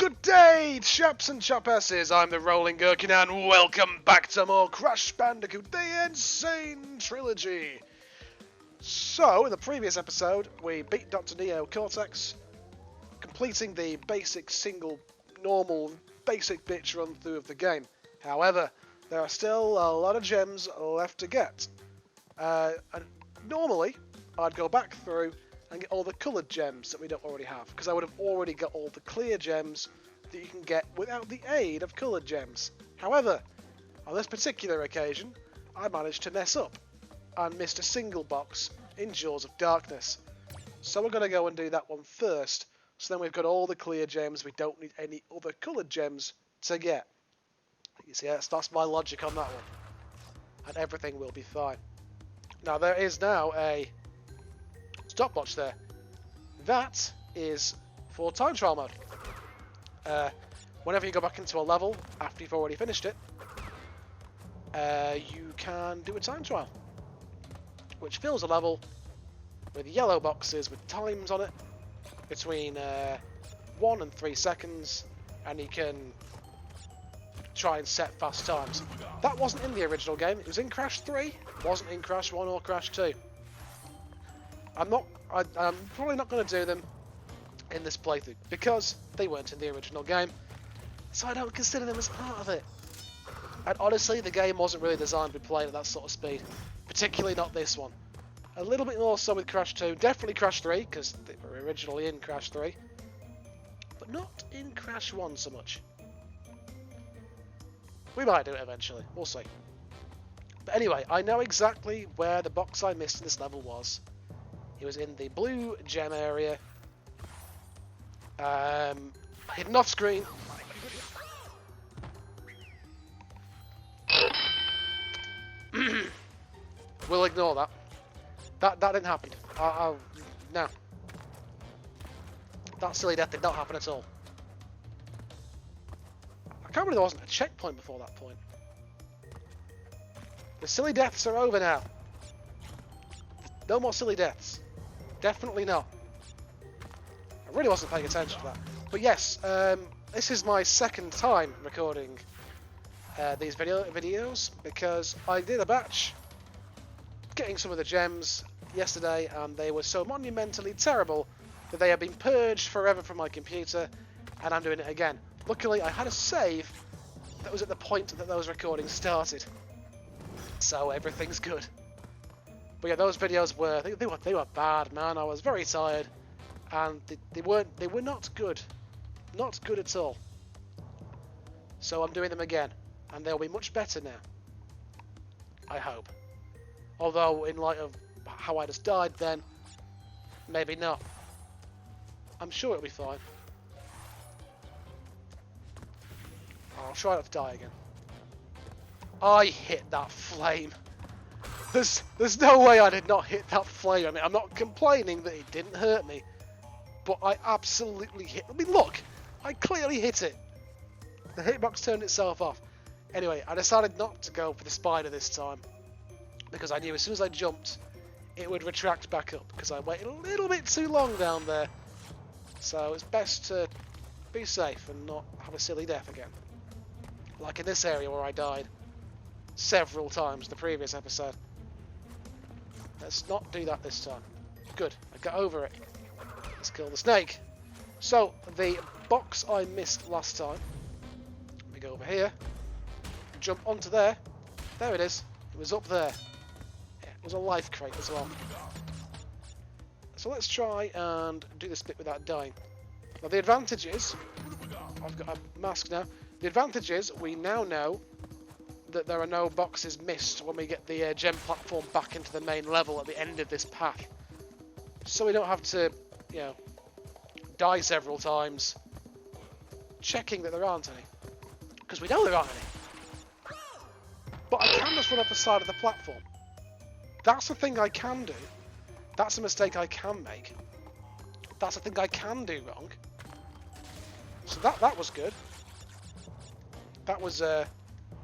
Good day, chaps and chapesses. I'm the Rolling Gherkin, and welcome back to more Crash Bandicoot, the Insane Trilogy. So, in the previous episode, we beat Dr. Neo Cortex, completing the basic normal bitch run through of the game. However, there are still a lot of gems left to get. And normally, I'd go back through and get all the coloured gems that we don't already have, because I would have already got all the clear gems that you can get without the aid of coloured gems. However, on this particular occasion, I managed to mess up and missed a single box in Jaws of Darkness. So we're going to go and do that one first, so then we've got all the clear gems, we don't need any other coloured gems to get. You see, that's my logic on that one. And everything will be fine. Now, there is now a stopwatch there. That is for time trial mode. Whenever you go back into a level after you've already finished it, you can do a time trial, which fills a level with yellow boxes with times on it between 1 and 3 seconds, and you can try and set fast times. That wasn't in the original game. It was in Crash 3, wasn't in Crash 1 or Crash 2. I'm probably not going to do them in this playthrough because they weren't in the original game, so I don't consider them as part of it. And honestly, the game wasn't really designed to be played at that sort of speed, particularly not this one. A little bit more so with Crash 2, definitely Crash 3, because they were originally in Crash 3, but not in Crash 1 so much. We might do it eventually, we'll see. But anyway, I know exactly where the box I missed in this level was. It was in the blue gem area, hidden off screen. We'll ignore that. That didn't happen. No. That silly death did not happen at all. I can't believe there wasn't a checkpoint before that point. The silly deaths are over now. No more silly deaths. Definitely not. I really wasn't paying attention to that. But yes, this is my second time recording these videos because I did a batch getting some of the gems yesterday, and they were so monumentally terrible that they have been purged forever from my computer, and I'm doing it again. Luckily, I had a save that was at the point that those recordings started, so everything's good. But yeah, those videos were they were bad, man. I was very tired, and they were not good, not good at all. So I'm doing them again, and they'll be much better now. I hope. Although, in light of how I just died, then maybe not. I'm sure it'll be fine. I'll try not to die again. I hit that flame. There's no way I did not hit that flame. I mean, I'm not complaining that it didn't hurt me, but I absolutely hit. I mean, look, I clearly hit it. The hitbox turned itself off. Anyway, I decided not to go for the spider this time because I knew as soon as I jumped, it would retract back up because I waited a little bit too long down there. So it's best to be safe and not have a silly death again. Like in this area where I died several times in the previous episode. Let's not do that this time. Good, I got over it. Let's kill the snake. So, the box I missed last time. Let me go over here. Jump onto there. There it is. It was up there. Yeah, it was a life crate as well. So let's try and do this bit without dying. Now the advantage is, I've got a mask now. The advantage is we now know that there are no boxes missed when we get the gem platform back into the main level at the end of this path. So we don't have to, you know, die several times checking that there aren't any. Because we know there aren't any. But I can just run up the side of the platform. That's the thing I can do. That's a mistake I can make. That's a thing I can do wrong. So that was good. That was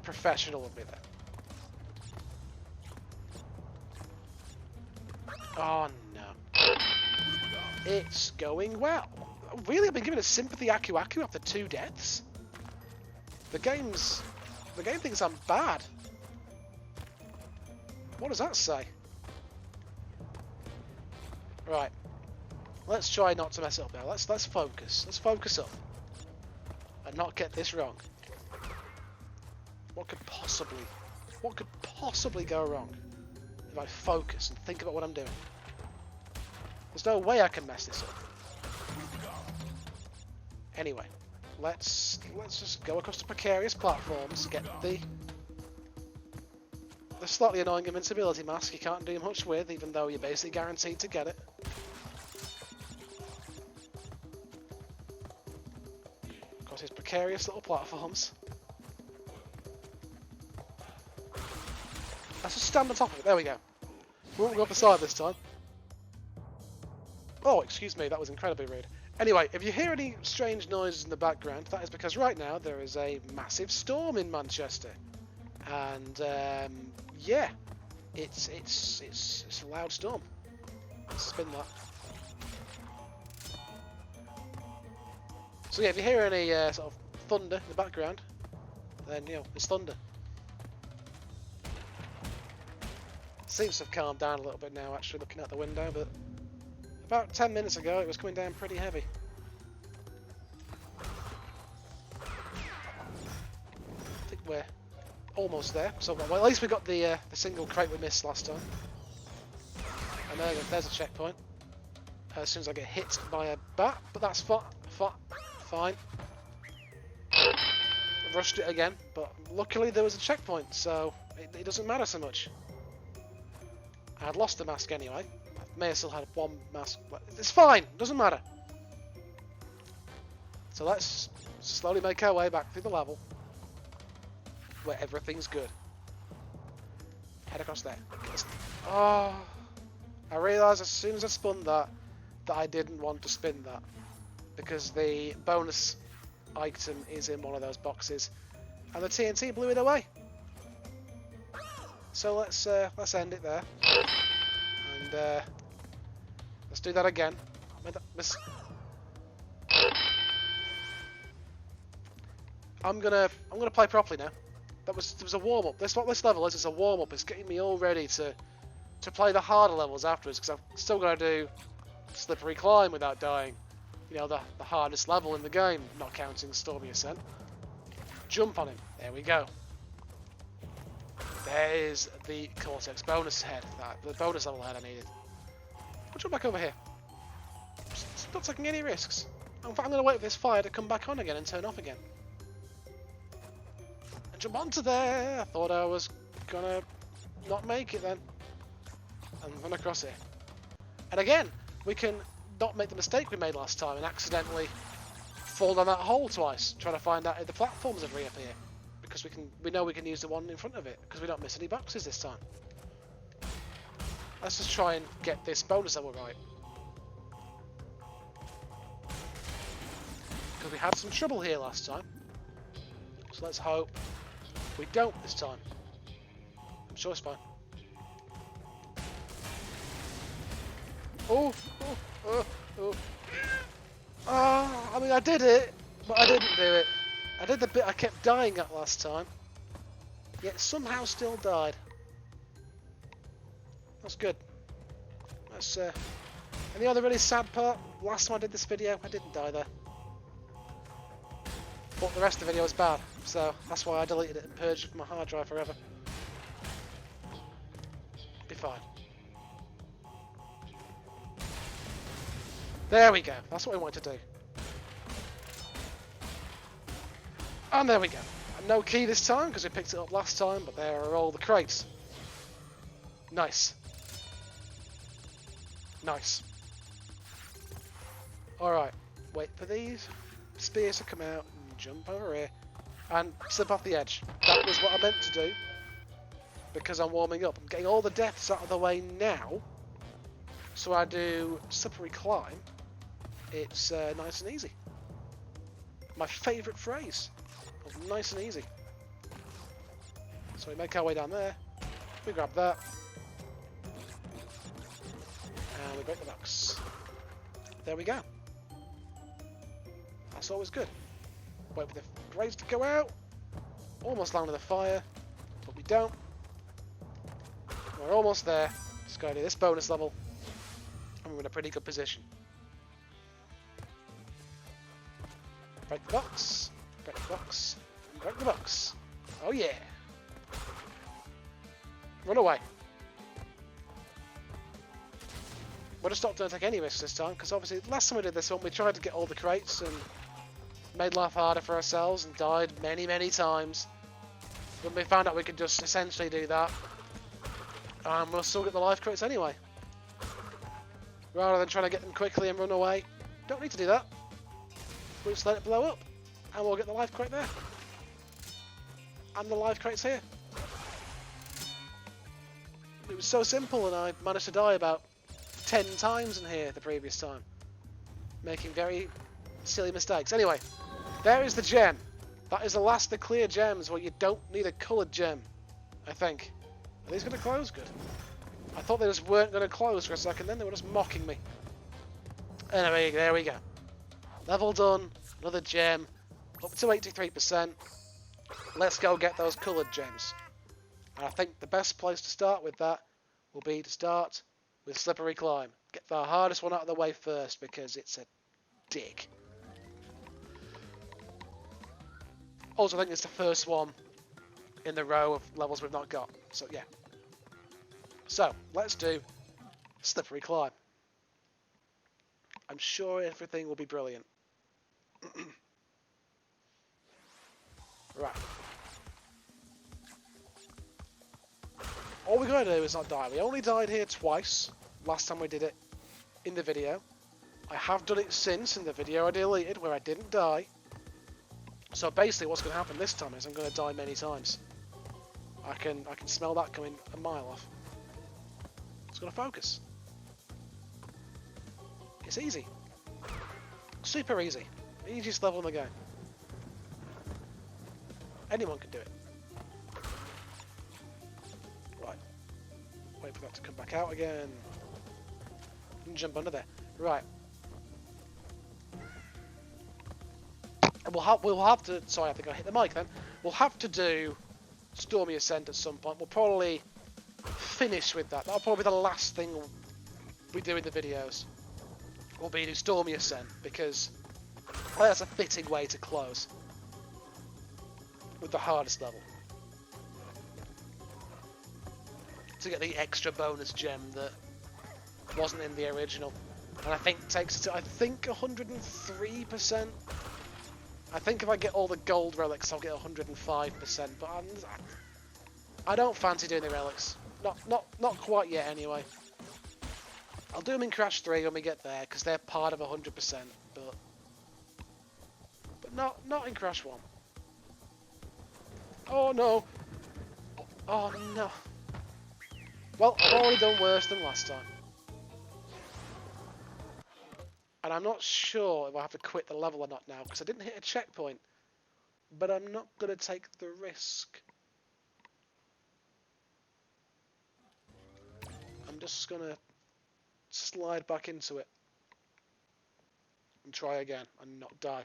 professional of me there. Oh no. It's going well. Really, I've been given a sympathy Aku Aku after 2 deaths? The game thinks I'm bad. What does that say? Right. Let's try not to mess it up now. Let's focus. Let's focus up. And not get this wrong. What could possibly go wrong if I focus and think about what I'm doing? There's no way I can mess this up. Anyway, let's just go across the precarious platforms, get the slightly annoying invincibility mask you can't do much with, even though you're basically guaranteed to get it. Across these precarious little platforms. Let's just stand on top of it. There we go. We won't go up the side this time. Oh, excuse me, that was incredibly rude. Anyway, if you hear any strange noises in the background, that is because right now there is a massive storm in Manchester. And, yeah, it's a loud storm. Let's spin that. So yeah, if you hear any sort of thunder in the background, then, you know, it's thunder. Seems to have calmed down a little bit now, actually, looking out the window, but about 10 minutes ago it was coming down pretty heavy. I think we're almost there. So, well, at least we got the single crate we missed last time. And there's a checkpoint. As soon as I get hit by a bat, but that's fine. I rushed it again, but luckily there was a checkpoint, so it doesn't matter so much. I had lost the mask anyway. I may have still had 1 mask. It's fine, doesn't matter. So let's slowly make our way back through the level where everything's good. Head across there. Oh, I realised as soon as I spun that I didn't want to spin that because the bonus item is in one of those boxes and the TNT blew it away. So let's end it there, and let's do that again. I'm gonna play properly now. There was a warm up. That's what this level is. It's a warm up. It's getting me all ready to play the harder levels afterwards because I've still got to do Slippery Climb without dying. You know, the hardest level in the game, not counting Stormy Ascent. Jump on him. There we go. There's the Cortex bonus head, the bonus level head I needed. I'll jump back over here. Just not taking any risks. In fact, I'm going to wait for this fire to come back on again and turn off again. And jump onto there! I thought I was going to not make it then. And run across here. And again, we can not make the mistake we made last time and accidentally fall down that hole twice, trying to find out if the platforms have reappeared. Because we know we can use the one in front of it because we don't miss any boxes this time. Let's just try and get this bonus level right. Because we had some trouble here last time. So let's hope we don't this time. I'm sure it's fine. Oh, I mean I did it, but I didn't do it. I did the bit I kept dying at last time, yet somehow still died. That's good. That's and the other really sad part, last time I did this video, I didn't die there. But the rest of the video was bad, so that's why I deleted it and purged it from my hard drive forever. Be fine. There we go, that's what we wanted to do. And there we go. No key this time because we picked it up last time, but there are all the crates. Nice. Nice. Alright, wait for these spears to come out and jump over here and slip off the edge. That was what I meant to do because I'm warming up. I'm getting all the deaths out of the way now, so I do Slippery Climb. It's nice and easy. My favourite phrase. Nice and easy. So we make our way down there. We grab that. And we break the box. There we go. That's always good. Wait for the grenades to go out. Almost landed the fire, but we don't. We're almost there. Just gotta do this bonus level, and we're in a pretty good position. Break the box. Break the box. Break the box. Oh yeah. Run away. We're just not going to take any risks this time, because obviously last time we did this one, we tried to get all the crates and made life harder for ourselves and died many, many times. When we found out we could just essentially do that, we'll still get the life crates anyway. Rather than trying to get them quickly and run away, don't need to do that. We'll just let it blow up, and we'll get the life crate there. And the life crate's here. It was so simple, and I managed to die about 10 times in here the previous time, making very silly mistakes. Anyway, there is the gem. That is the last of the clear gems where you don't need a coloured gem, I think. Are these going to close? Good. I thought they just weren't going to close for a second, then they were just mocking me. Anyway, there we go. Level done, another gem, up to 83%. Let's go get those coloured gems. And I think the best place to start with that will be to start with Slippery Climb. Get the hardest one out of the way first, because it's a dig. Also, I think it's the first one in the row of levels we've not got. So, yeah. So, let's do Slippery Climb. I'm sure everything will be brilliant. Right. All we gotta do is not die. We only died here twice, last time we did it in the video. I have done it since in the video I deleted, where I didn't die. So basically what's going to happen this time is I'm going to die many times. I can smell that coming a mile off. Just going to focus. It's easy. Super easy. Easiest level in the game. Anyone can do it. Right. Wait for that to come back out again. And jump under there. Right. And we'll have to... Sorry, I think I hit the mic then. We'll have to do Stormy Ascent at some point. We'll probably finish with that. That'll probably be the last thing we do in the videos. Will be do Stormy Ascent, because that's a fitting way to close with the hardest level. To get the extra bonus gem that wasn't in the original. And I think takes it to, 103%. I think if I get all the gold relics, I'll get 105%. But I don't fancy doing the relics. Not quite yet, anyway. I'll do them in Crash 3 when we get there, because they're part of 100%. But not in Crash 1. Oh no! Oh no! Well, I've already done worse than last time. And I'm not sure if I have to quit the level or not now, because I didn't hit a checkpoint. But I'm not going to take the risk. I'm just going to slide back into it. And try again, and not die.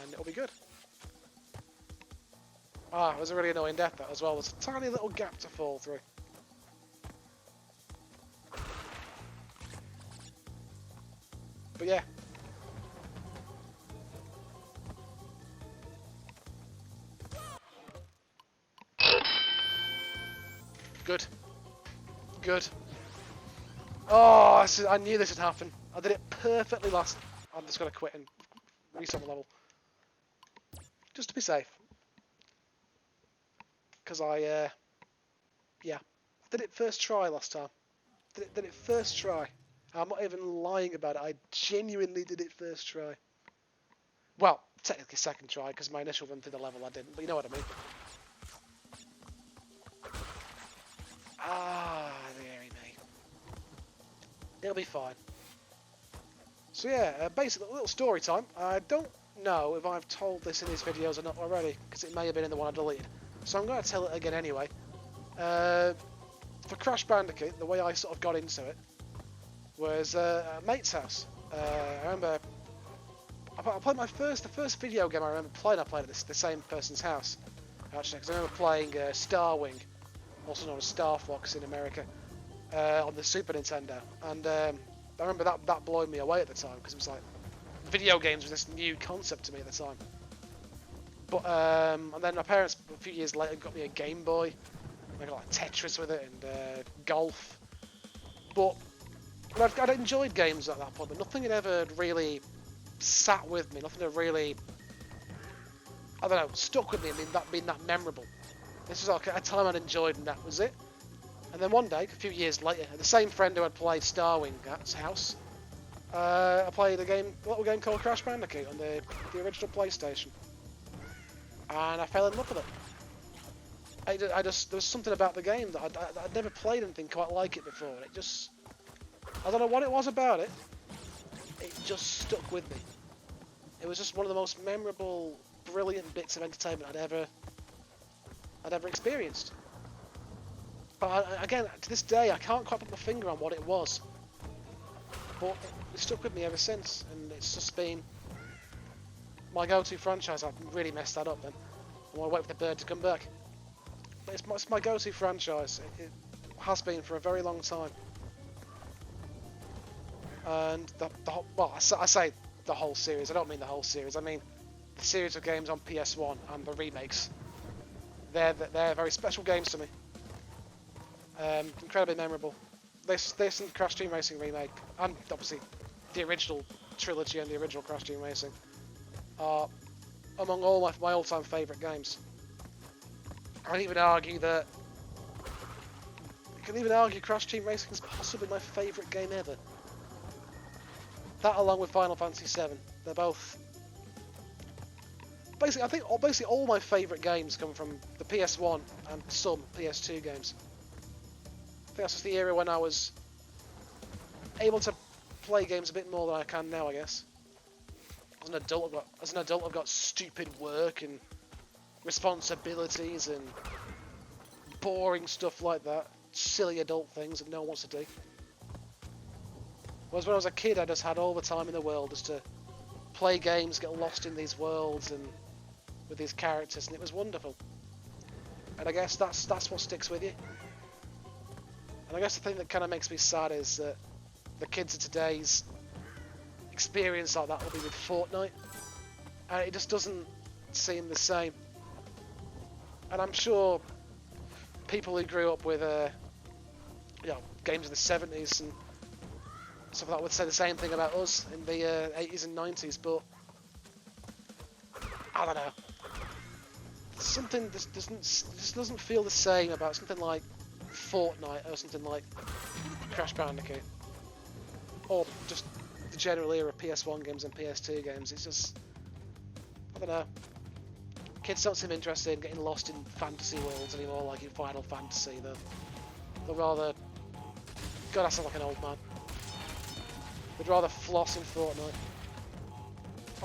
And it'll be good. Ah, it was a really annoying death that as well. There's a tiny little gap to fall through. But yeah. Good. Good. Oh, I knew this would happen. I did it perfectly last. I'm just going to quit and reset the level. Just to be safe. Because yeah. I did it first try last time. Did it first try. I'm not even lying about it. I genuinely did it first try. Well, technically second try, because my initial run through the level I didn't, but you know what I mean. Ah, dearie me. It'll be fine. So yeah, basically a little story time. I don't know if I've told this in these videos or not already, because it may have been in the one I deleted. So I'm going to tell it again anyway. For Crash Bandicoot, the way I sort of got into it was at a mate's house. I remember I played the first video game I remember playing. I played at the same person's house, actually, because I remember playing Starwing, also known as Star Fox in America, on the Super Nintendo, and I remember that blowing me away at the time because it was like video games was this new concept to me at the time. But and then my parents a few years later got me a Game Boy. I got like Tetris with it and golf. But I'd enjoyed games at that point, but nothing had ever really sat with me. Nothing had really, I don't know, stuck with me. I mean, being that memorable. This was like a time I'd enjoyed, and that was it. And then one day, a few years later, the same friend who had played Starwing at his house, I played a little game called Crash Bandicoot on the original PlayStation, and I fell in love with it. There was something about the game that I'd never played anything quite like it before. And I don't know what it was about it. It just stuck with me. It was just one of the most memorable, brilliant bits of entertainment I'd ever experienced. But again, to this day, I can't quite put my finger on what it was. But it stuck with me ever since, and it's just been my go-to franchise. I've really messed that up then. I want to wait for the bird to come back. But it's my go-to franchise. It has been for a very long time. And I say the whole series. I don't mean the whole series. I mean the series of games on PS1 and the remakes. They're very special games to me. Incredibly memorable. This and Crash Team Racing remake, and obviously the original trilogy and the original Crash Team Racing, are among all my all-time favourite games. I'd even argue that Crash Team Racing is possibly my favourite game ever. That, along with Final Fantasy VII, they're both basically. I think basically all my favourite games come from the PS1 and some PS2 games. I think that's just the era when I was able to play games a bit more than I can now, I guess. As an adult, I've got stupid work and responsibilities and boring stuff like that. Silly adult things that no one wants to do. Whereas when I was a kid, I just had all the time in the world just to play games, get lost in these worlds and with these characters, and it was wonderful. And I guess that's what sticks with you. And I guess the thing that kind of makes me sad is that the kids of today's experience like that will be with Fortnite, and it just doesn't seem the same. And I'm sure people who grew up with games in the 70s and stuff like that would say the same thing about us in the 80s and 90s, but I don't know. Something just doesn't feel the same about something like Fortnite or something like Crash Bandicoot, or just the general era of PS1 games and PS2 games. It's just, I don't know. Kids don't seem interested in getting lost in fantasy worlds anymore, like in Final Fantasy. They'll rather, God, I sound like an old man. They'd rather floss in Fortnite.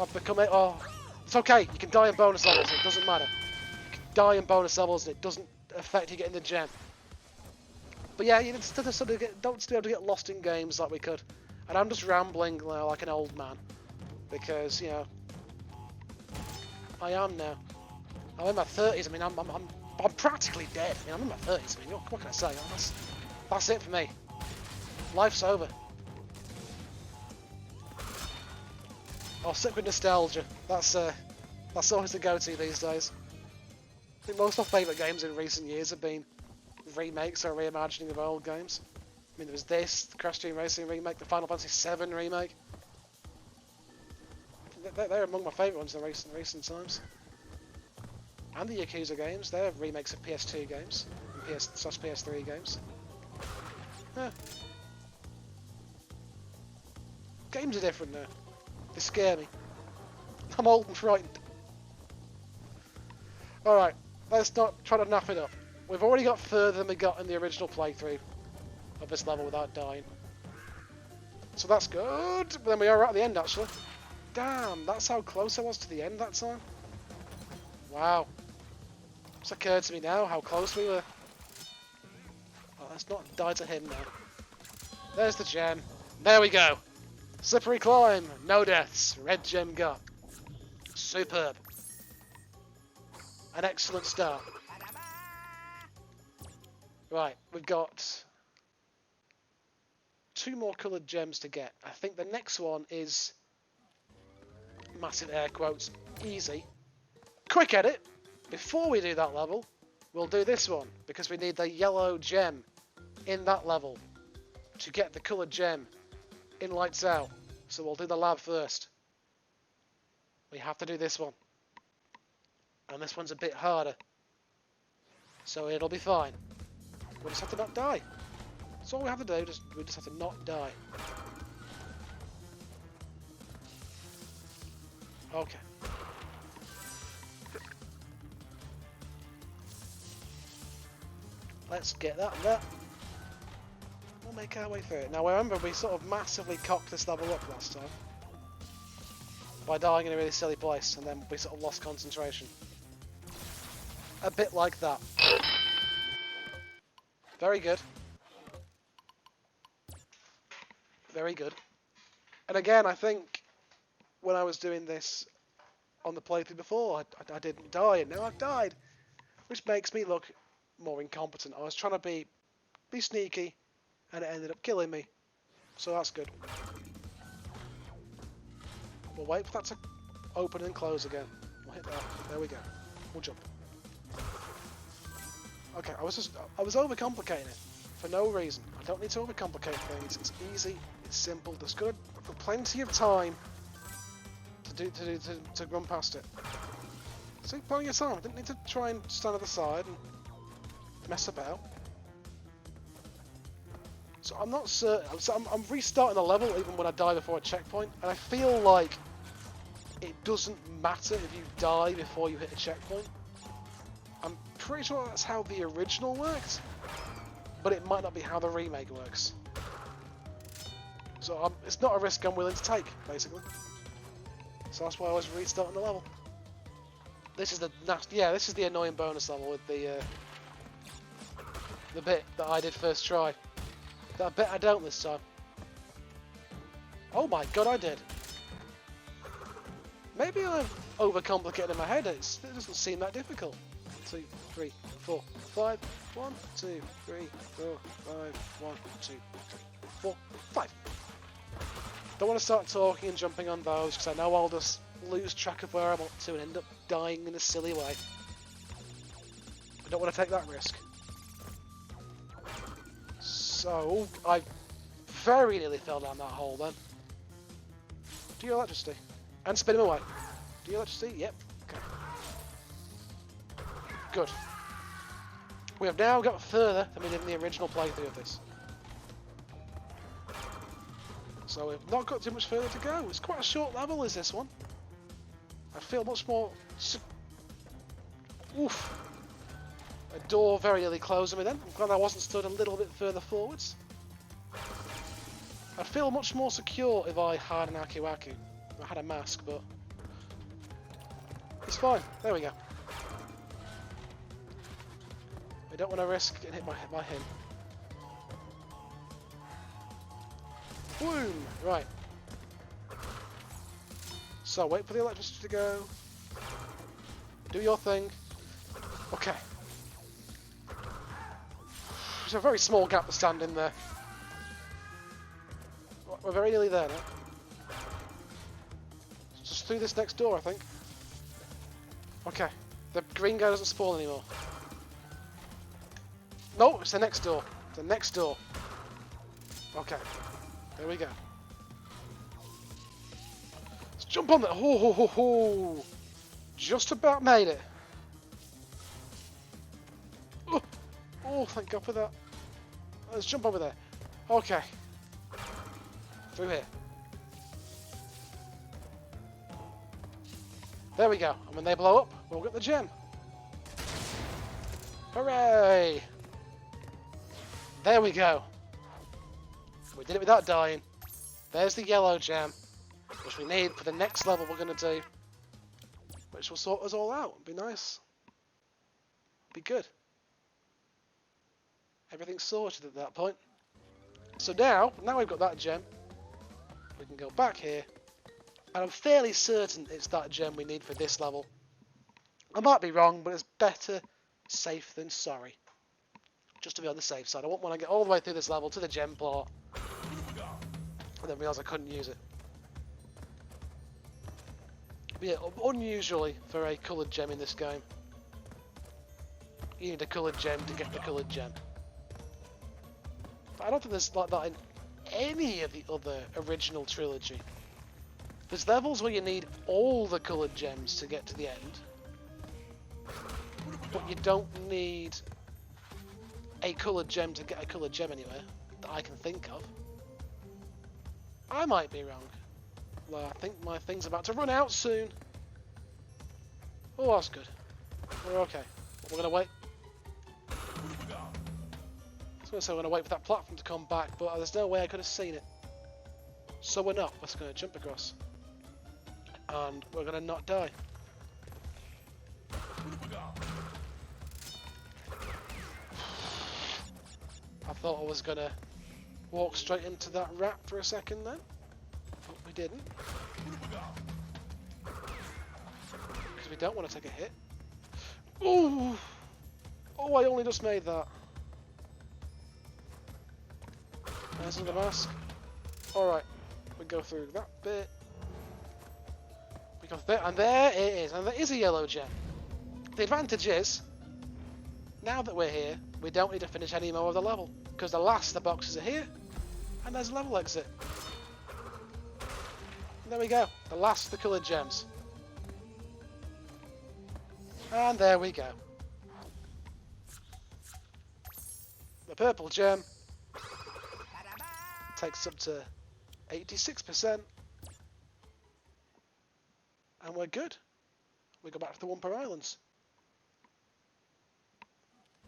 I've become it. Oh, it's okay. You can die in bonus levels. It doesn't matter. You can die in bonus levels, and it doesn't affect you getting the gem. But yeah, you don't still be able to get lost in games like we could. And I'm just rambling now like an old man, because I am now. I'm in my 30s. I mean, I'm practically dead. I mean, I'm in my 30s. I mean, what can I say? That's it for me. Life's over. I'll stick with nostalgia. That's always the go-to these days. I think most of my favourite games in recent years have been remakes or reimagining of old games. I mean, there was this, the Crash Team Racing remake, the Final Fantasy VII remake. They're among my favourite ones in recent times. And the Yakuza games, they're remakes of PS2 games and PS3 games. Yeah. Games are different now. They scare me. I'm old and frightened. Alright, let's not try to naff it up. We've already got further than we got in the original playthrough of this level without dying. So that's good. But then we are at the end, actually. Damn, that's how close I was to the end that time. Wow. It's occurred to me now how close we were. Oh, let's not die to him now. There's the gem. There we go. Slippery climb. No deaths. Red gem got. Superb. An excellent start. Right, we've got 2 more coloured gems to get. I think the next one is, massive air quotes, easy. Quick edit. Before we do that level, we'll do this one, because we need the yellow gem in that level to get the coloured gem in Lights Out. So we'll do the lab first. We have to do this one. And this one's a bit harder. So it'll be fine. We just have to not die. That's all we have to do, we just have to not die. Okay. Let's get that and that. We'll make our way through it. Now remember, we sort of massively cocked this level up last time. By dying in a really silly place, and then we sort of lost concentration. A bit like that. Very good. Very good. And again, I think when I was doing this on the playthrough before, I didn't die, and now I've died. Which makes me look more incompetent. I was trying to be sneaky, and it ended up killing me. So that's good. We'll wait for that to open and close again. We'll hit that. There we go. We'll jump. Okay, I was overcomplicating it for no reason. I don't need to overcomplicate things. It's easy. It's simple. There's plenty of time to run past it. See, plenty of time. I didn't need to try and stand at the side and mess about. So I'm not certain. So I'm restarting the level even when I die before a checkpoint, and I feel like it doesn't matter if you die before you hit a checkpoint. I'm pretty sure that's how the original worked, but it might not be how the remake works. So it's not a risk I'm willing to take, basically. So that's why I was restarting the level. This is the this is the annoying bonus level with the bit that I did first try. That I bet I don't this time. Oh my god, I did. Maybe I've overcomplicated in my head. It doesn't seem that difficult. 2, 3, 4, 5. 1, 2, 3, 4, 5. 1, 2, 3, 4, 5. Don't want to start talking and jumping on those because I know I'll just lose track of where I'm up to and end up dying in a silly way. I don't want to take that risk. So, I very nearly fell down that hole then. Do you electricity? And spin him away. Do you electricity? Yep. Okay. Good. We have now got further than we did in the original playthrough of this. So we've not got too much further to go. It's quite a short level, is this one? I feel much more... Oof. A door very nearly closed on me then. I'm glad I wasn't stood a little bit further forwards. I'd feel much more secure if I had an Akiwaku. I had a mask, but... It's fine. There we go. We don't want to risk getting hit by him. Boom! Right. So, wait for the electricity to go. Do your thing. Okay. There's a very small gap to stand in there. We're very nearly there now. Just through this next door, I think. Okay. The green guy doesn't spawn anymore. No, it's the next door. The next door. Okay. There we go. Let's jump on that. Ho ho ho ho! Just about made it. Oh, oh, thank God for that. Let's jump over there. Okay. Through here. There we go. And when they blow up, we'll get the gem. Hooray! There we go. We did it without dying. There's the yellow gem, which we need for the next level we're going to do, which will sort us all out. Be nice. Be good. Everything's sorted at that point. So now we've got that gem, can go back here. And I'm fairly certain it's that gem we need for this level. I might be wrong, but it's better safe than sorry. Just to be on the safe side. I won't want to get all the way through this level to the gem plot and then realise I couldn't use it. But yeah, unusually for a coloured gem in this game. You need a coloured gem to get the coloured gem. But I don't think there's like that in any of the other original trilogy. There's levels where you need all the coloured gems to get to the end. But you don't need a coloured gem to get a coloured gem anywhere that I can think of. I might be wrong. Well, I think my thing's about to run out soon. Oh, that's good. We're okay. We're going to wait. I was going to say we're going to wait for that platform to come back, but there's no way I could have seen it. So we're not. We're just going to jump across. And we're going to not die. I thought I was going to walk straight into that rat for a second then. But we didn't. Because we don't want to take a hit. Ooh! Oh, I only just made that. There's the mask. Alright. We go through that bit. We go there, and there it is. And there is a yellow gem. The advantage is, now that we're here, we don't need to finish any more of the level. Because the last of the boxes are here. And there's a level exit. And there we go. The last of the coloured gems. And there we go. The purple gem takes up to 86%. And we're good. We go back to the Wumpa Islands.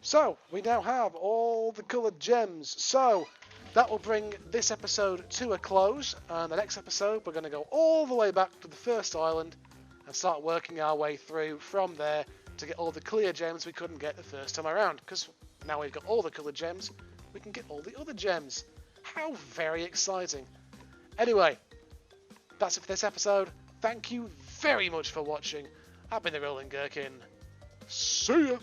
So, we now have all the coloured gems. So, that will bring this episode to a close. And the next episode, we're going to go all the way back to the first island and start working our way through from there to get all the clear gems we couldn't get the first time around. Because now we've got all the coloured gems, we can get all the other gems. How very exciting. Anyway, that's it for this episode. Thank you very much for watching. I've been the Rolling Gherkin. See ya!